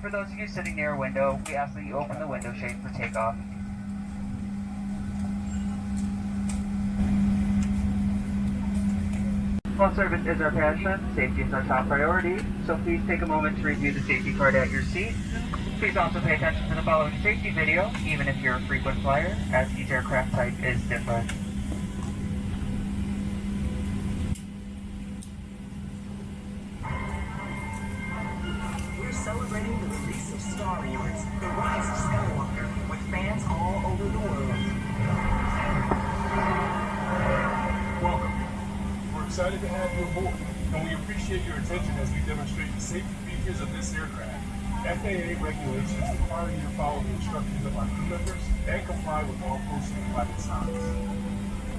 For those of you sitting near a window, we ask that you open the window shade for takeoff. While service is our passion, safety is our top priority, so please take a moment to review the safety card at your seat. Please also pay attention to the following safety video, even if you're a frequent flyer, as each aircraft type is different. We're celebrating the release of Star Wars, The Rise of Skywalker, with fans all over the world. Welcome. We're excited to have you aboard, and we appreciate your attention as we demonstrate the safety features of this aircraft. FAA regulations require you to follow the instructions of our crew members and comply with all posted private signs.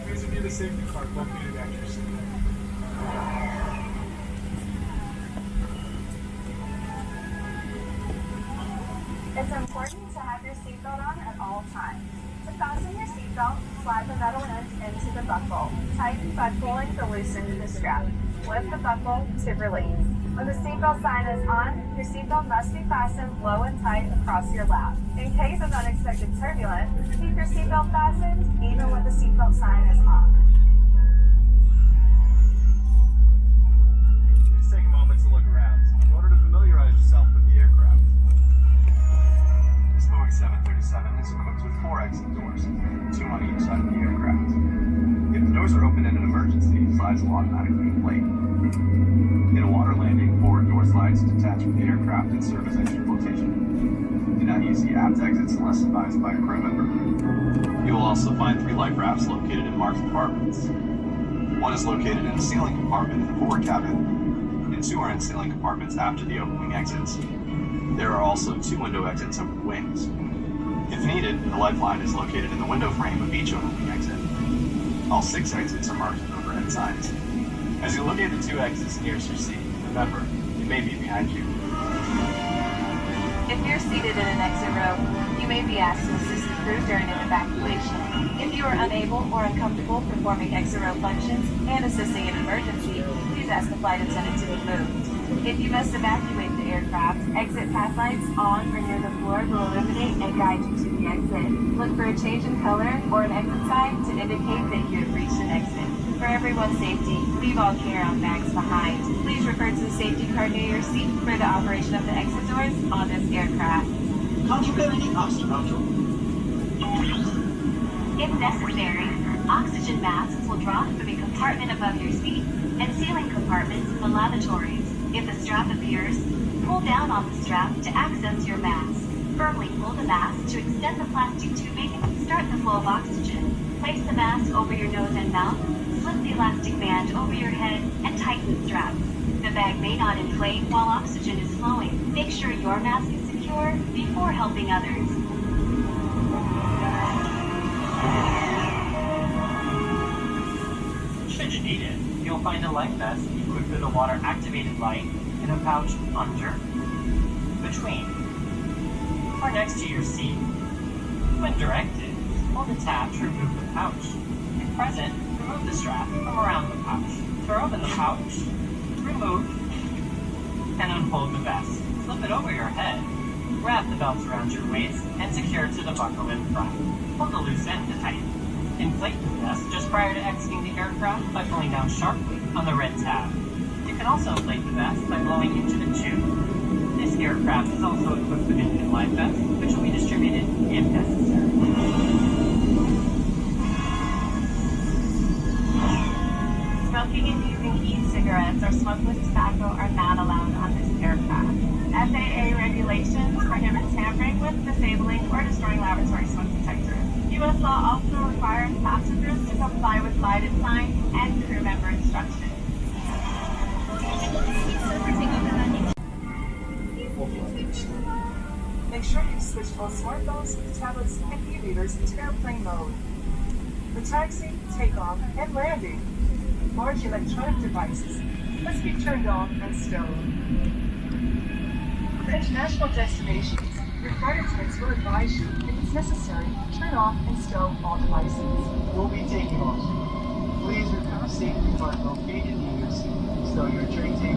Please review the safety card located at your seat. It's important to have your seatbelt on at all times. To fasten your seatbelt, slide the metal end into the buckle. Tighten by pulling to loosen the strap. Lift the buckle to release. When the seatbelt sign is on, your seatbelt must be fastened low and tight across your lap. In case of unexpected turbulence, keep your seatbelt fastened even when the seatbelt sign is on. Please take a moment to look around in order to familiarize yourself with the aircraft. This Boeing 737 is equipped with 4 exit doors, 2 on each side of the aircraft. If the doors are open in an emergency, slides will automatically inflate. In a water landing, forward door slides detach from the aircraft and serve as extra flotation. Do not use the aft exits unless advised by a crew member. You will also find 3 life rafts located in marked compartments. 1 is located in the ceiling compartment in the forward cabin, and 2 are in ceiling compartments after the open wing exits. There are also 2 window exits over the wings. If needed, the lifeline is located in the window frame of each overwing exit. All 6 exits are marked with overhead signs. As you locate the 2 exits nearest your seat, remember, it may be behind you. If you're seated in an exit row, you may be asked to assist the crew during an evacuation. If you are unable or uncomfortable performing exit row functions and assisting in an emergency, please ask the flight attendant to be moved. If you must evacuate the aircraft, exit path lights on or near the floor will illuminate and guide you to the exit. Look for a change in color or an exit sign to indicate that you have reached an exit. For everyone's safety, leave all carry-on bags behind. Please refer to the safety card near your seat for the operation of the exit doors on this aircraft. Contributing oxygen control. If necessary, oxygen masks will drop from a compartment above your seat and ceiling compartments in the lavatories. If a strap appears, pull down on the strap to access your mask. Firmly pull the mask to extend the plastic tubing and start the flow of oxygen. Place the mask over your nose and mouth, slip the elastic band over your head, and tighten the strap. The bag may not inflate while oxygen is flowing. Make sure your mask is secure before helping others. Should you need it, you'll find a life vest equipped with a water-activated light in a pouch under, between, or next to your seat. When directed, hold the tab to remove the pouch. If present, remove the strap from around the pouch. Throw open the pouch, remove, and unfold the vest. Slip it over your head. Wrap the belt around your waist and secure it to the buckle in front. Hold the loose end to tighten. Inflate the vest just prior to exiting the aircraft by pulling down sharply on the red tab. You can also inflate the vest by blowing into the tube. This aircraft is also equipped with infant life vests, which will be distributed if necessary. Smoking and using e-cigarettes or smokeless tobacco are not allowed on this aircraft. FAA regulations prohibit tampering with, disabling, or destroying laboratory smoke detectors. U.S. law also requires passengers to comply with lighted signs and crew member instructions. Make sure you switch all smartphones, tablets, and e-readers into airplane mode. For taxi, takeoff, and landing, large electronic devices must be turned off and stowed. For international destinations, your flight attendants will advise you if it's necessary to turn off and stow all devices. We'll be taking off. Please remember safety card located in your seat, so your tray table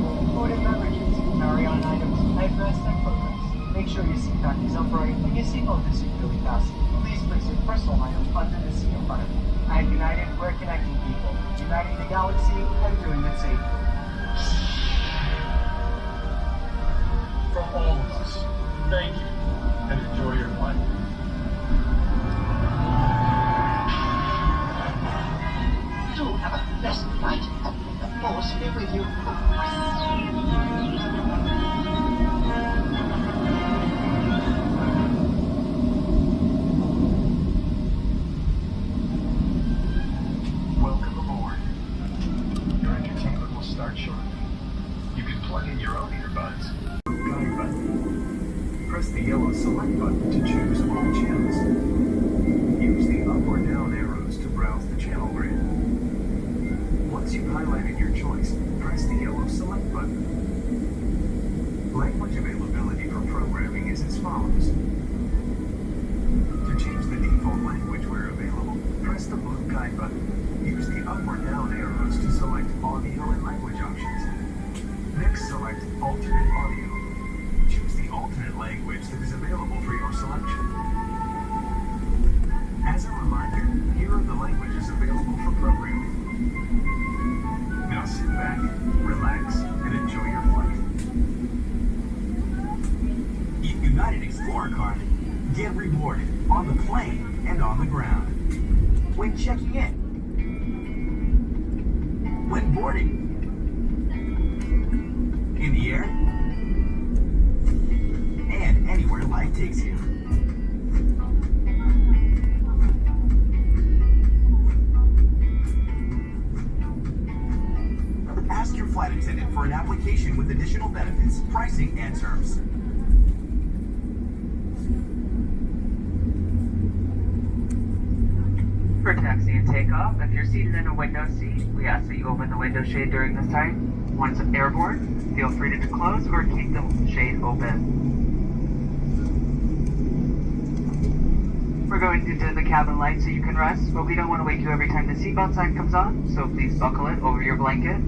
rest and progress. Make sure your seat back is upright and your seatbelt is securely fastened. Please place your personal items under the seat compartment. At United, we're connecting people, uniting the galaxy, and doing it safely. From all of us, thank you, and enjoy your flight. Do have a pleasant flight, and may the force be with you. Welcome aboard. Your entertainment will start shortly. You can plug in your own earbuds. Guide button. Press the yellow select button to choose all channels. Use the up or down arrows to browse the channel grid. Once you've highlighted your choice, press the yellow select button. Language availability for programming is as follows. To change the default language where available, press the blue guide button. Use the up or down arrows to select audio and language options. Next, select alternate audio. Choose the alternate language that is available for your selection. As a reminder, here are the languages available for programming. Now sit back, relax, and enjoy your flight. United Explorer card. Get rewarded on the plane and on the ground. When checking in. When boarding. In the air. And anywhere life takes you. Ask your flight attendant for an application with additional benefits, pricing, and terms. For taxi and takeoff, if you're seated in a window seat, we ask that you open the window shade during this time. Once airborne, feel free to close or keep the shade open. We're going to dim the cabin light so you can rest, but we don't want to wake you every time the seatbelt sign comes on, so please buckle it over your blanket.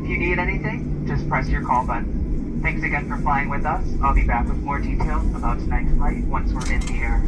If you need anything, just press your call button. Thanks again for flying with us. I'll be back with more details about tonight's flight once we're in the air.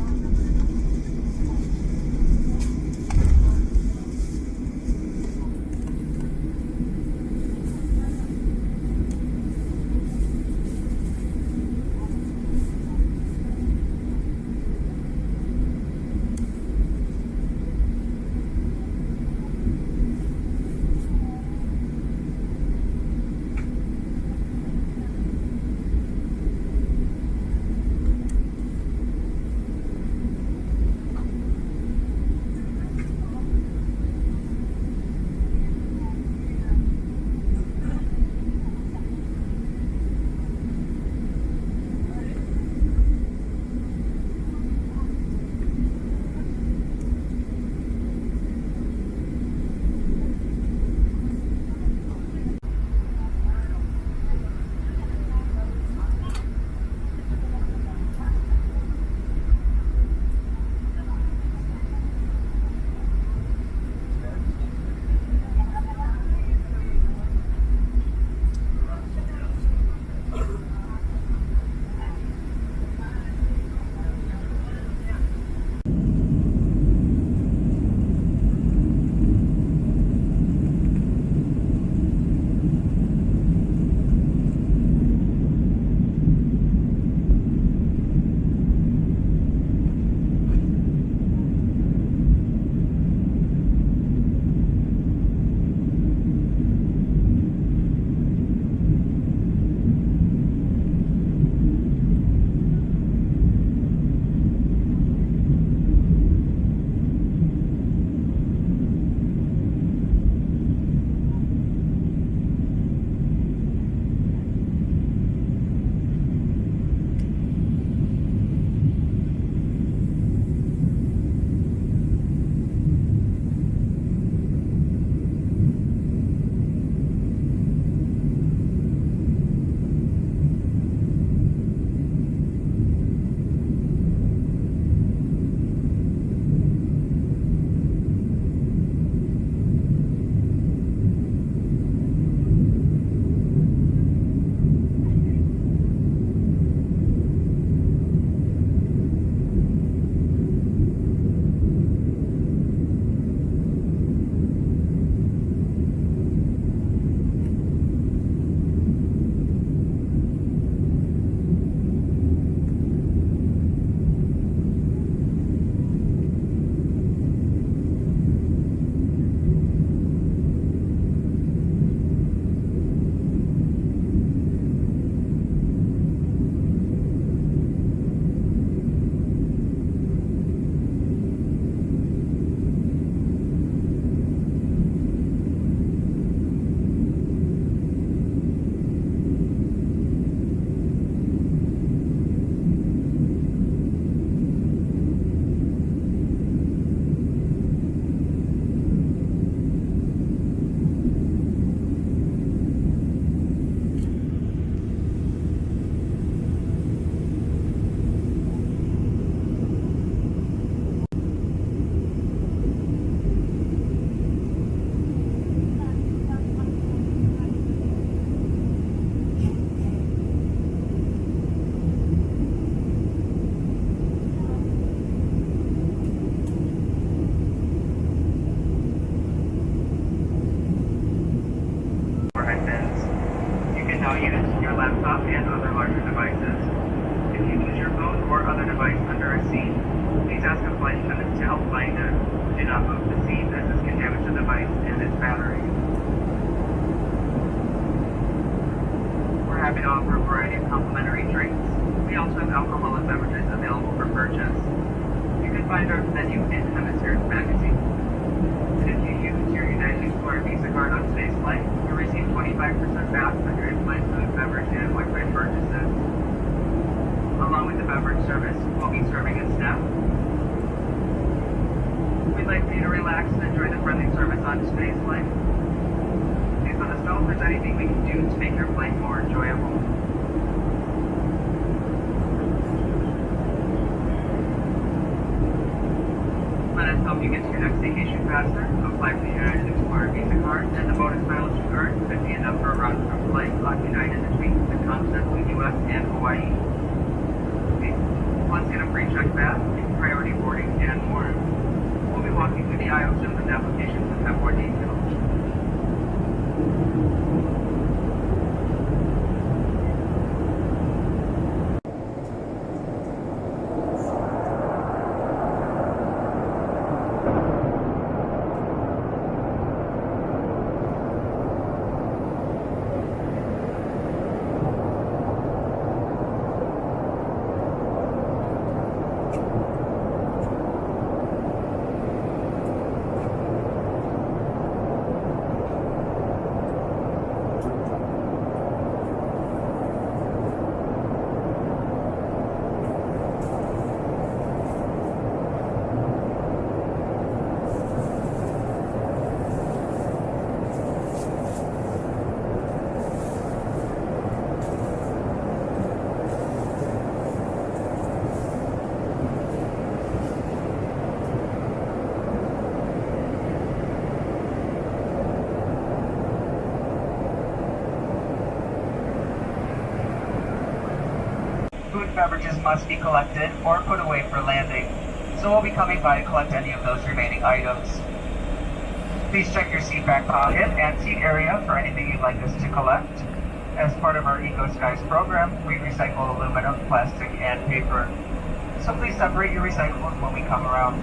now use your laptop and other larger devices. If you lose your phone or other device under a seat, please ask a flight attendant to help find it. Do not move the seat as this can damage the device and its battery. We're happy to offer a variety of complimentary drinks. We also have alcoholic beverages available for purchase. You can find our menu in Hemisphere's magazine. And if you use your United Explorer Visa card on today's flight, you'll receive 25% back on your in-flight food, beverage, and Wi-Fi purchases. Along with the beverage service, we'll be serving a snack. We'd like for you to relax and enjoy the friendly service on today's flight. Please let us know if there's anything we can do to make your flight more enjoyable. Let us help you get to your next vacation faster. Apply for the United Explorer Visa card, and the bonus mileage you earn could be enough for a round-trip flight on United between the continental U.S. and Hawaii. Plus, get a free check bath, priority boarding, and more. We'll be walking through the aisle soon with applications that have more details. Food and beverages must be collected or put away for landing, so we'll be coming by to collect any of those remaining items. Please check your seat back pocket and seat area for anything you'd like us to collect. As part of our Eco Skies program, we recycle aluminum, plastic, and paper. So please separate your recyclables when we come around.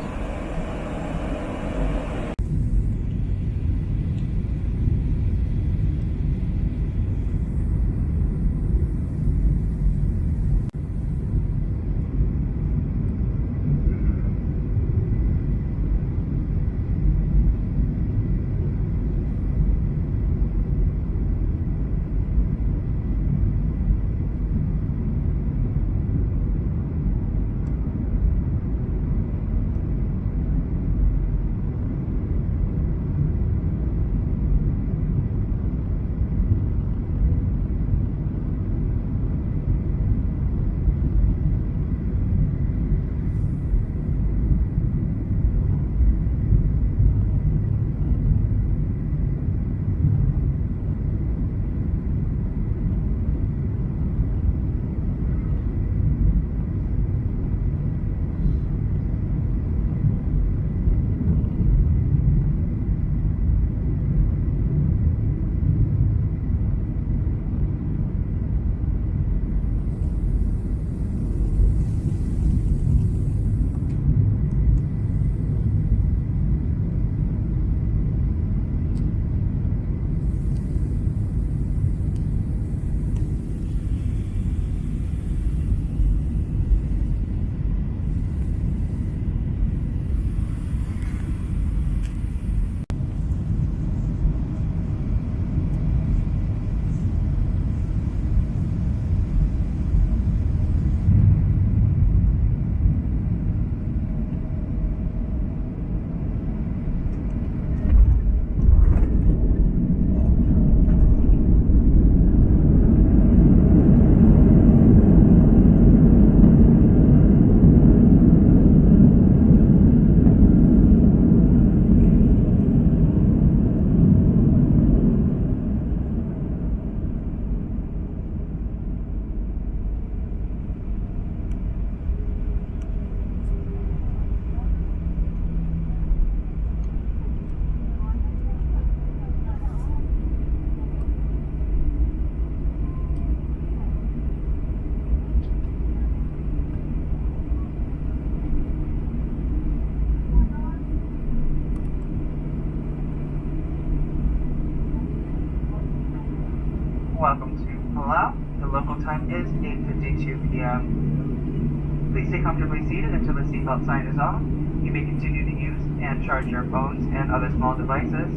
welcome to Palau. The local time is 8:52 p.m. Please stay comfortably seated until the seatbelt sign is off. You may continue to use and charge your phones and other small devices.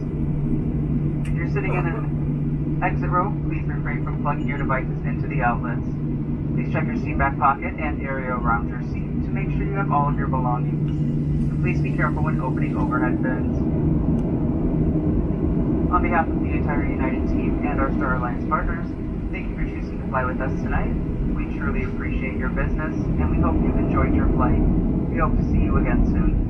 If you're sitting in an exit row, please refrain from plugging your devices into the outlets. Please check your seat back pocket and area around your seat to make sure you have all of your belongings. And please be careful when opening overhead bins. On behalf of the entire United team and our Star Alliance partners, thank you for choosing to fly with us tonight. We truly appreciate your business, and we hope you've enjoyed your flight. We hope to see you again soon.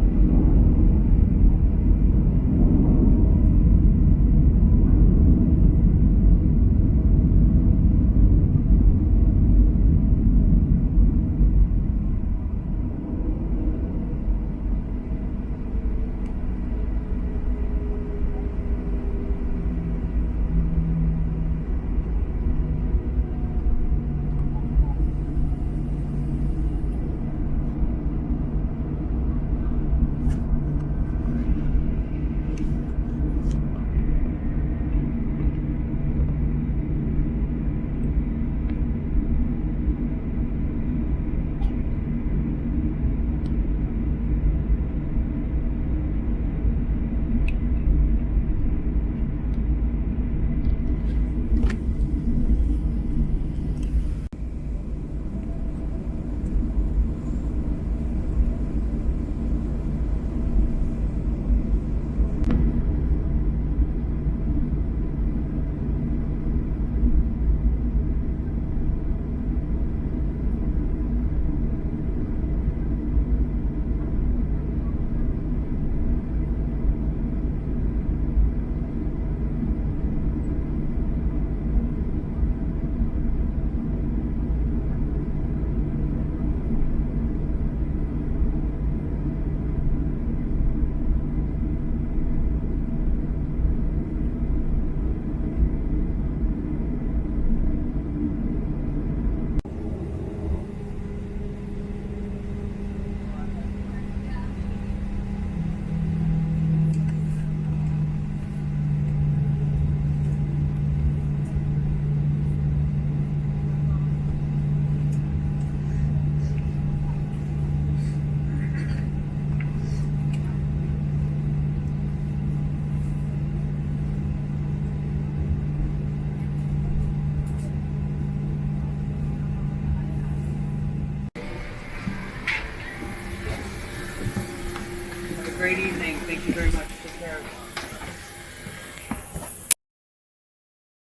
Great evening. Thank you very much.